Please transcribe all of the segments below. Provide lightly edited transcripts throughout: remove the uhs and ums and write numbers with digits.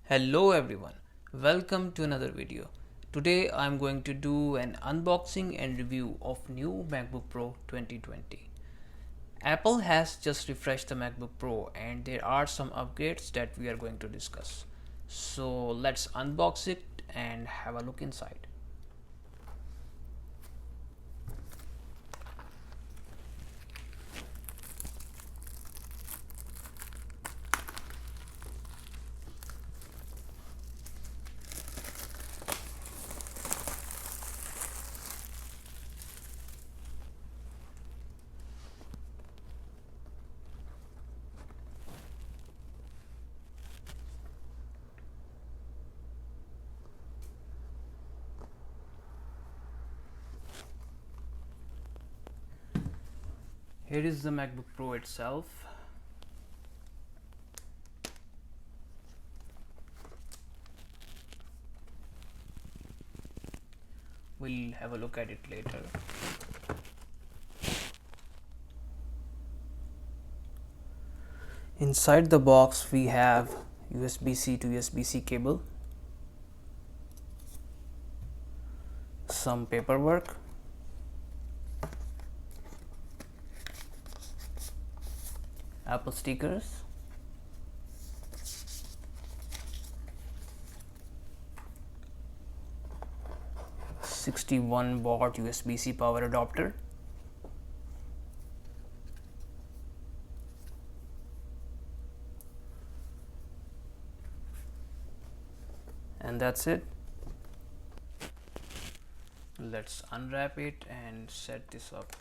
Hello everyone, welcome to another video. Today I'm going to do an unboxing and review of new MacBook Pro 2020. Apple has just refreshed the MacBook Pro and there are some upgrades that we are going to discuss. So let's unbox it and have a look inside. Here is the MacBook Pro itself. We'll have a look at it later. Inside the box we have USB-C to USB-C cable, some paperwork, Apple stickers, #61 watt USB-C power adapter, and that's it. Let's unwrap it and set this up.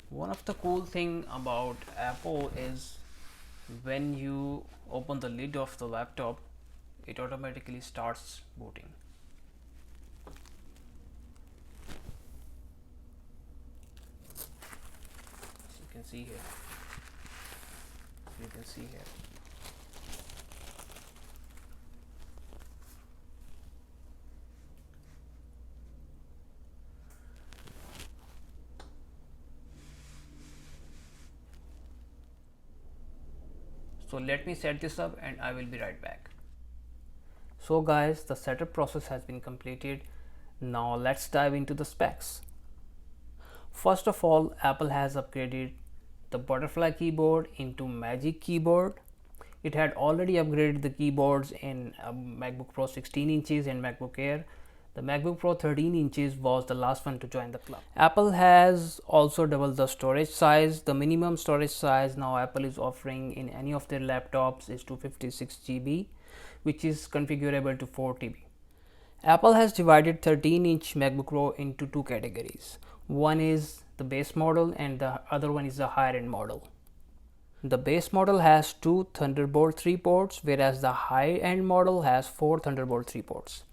One of the cool thing about Apple is when you open the lid of the laptop, it automatically starts booting. As you can see here. You can see here. So let me set this up and I will be right back. So guys, the setup process has been completed. Now let's dive into the specs. First of all, Apple has upgraded the butterfly keyboard into Magic Keyboard. It had already upgraded the keyboards in MacBook Pro 16 inches and MacBook Air. The MacBook Pro 13 inches was the last one to join the club. Apple has also doubled the storage size. The minimum storage size now Apple is offering in any of their laptops is 256 GB, which is configurable to 4 TB. Apple has divided 13-inch MacBook Pro into two categories. One is the base model and the other one is the higher end model. The base model has two Thunderbolt 3 ports, whereas the high end model has four Thunderbolt 3 ports.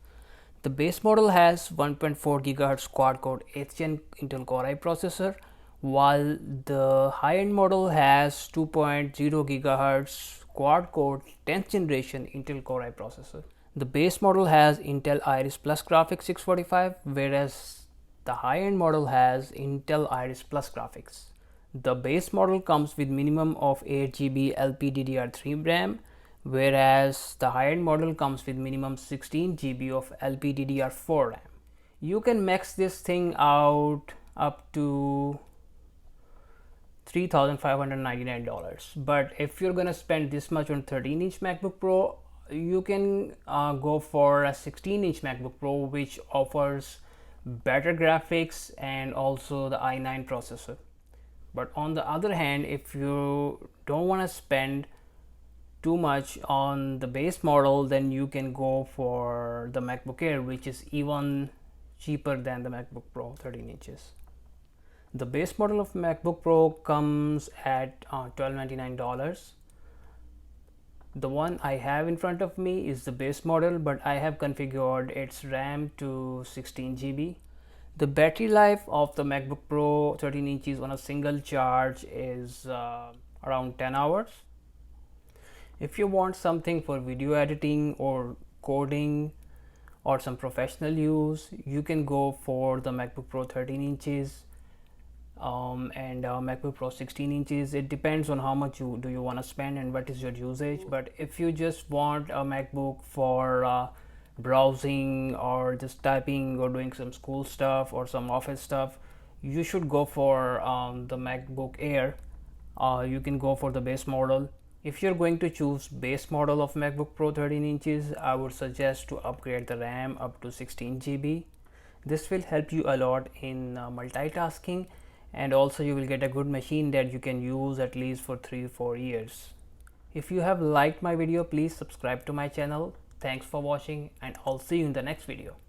The base model has 1.4 GHz quad-core 8th gen Intel Core i processor, while the high-end model has 2.0 GHz quad-core 10th generation Intel Core i processor. The base model has Intel Iris Plus graphics 645, whereas the high-end model has Intel Iris Plus graphics. The base model comes with minimum of 8 GB LPDDR3 RAM, whereas the high-end model comes with minimum 16 GB of LPDDR4 RAM. You can max this thing out up to $3,599, but if you're gonna spend this much on 13-inch MacBook Pro, you can go for a 16-inch MacBook Pro, which offers better graphics and also the i9 processor. But on the other hand, if you don't want to spend too much on the base model, then you can go for the MacBook Air, which is even cheaper than the MacBook Pro 13 inches. The base model of MacBook Pro comes at $1,299. The one I have in front of me is the base model, but I have configured its RAM to 16 GB. The battery life of the MacBook Pro 13 inches on a single charge is around 10 hours. If you want something for video editing or coding or some professional use, you can go for the MacBook Pro 13 inches and MacBook Pro 16 inches. It depends on how much you want to spend and what is your usage. But if you just want a MacBook for browsing or just typing or doing some school stuff or some office stuff, you should go for the MacBook Air. You can go for the base model. If you're going to choose base model of MacBook Pro 13 inches, I would suggest to upgrade the RAM up to 16 GB. This will help you a lot in multitasking, and also you will get a good machine that you can use at least for 3-4 years. If you have liked my video, please subscribe to my channel. Thanks for watching, and I'll see you in the next video.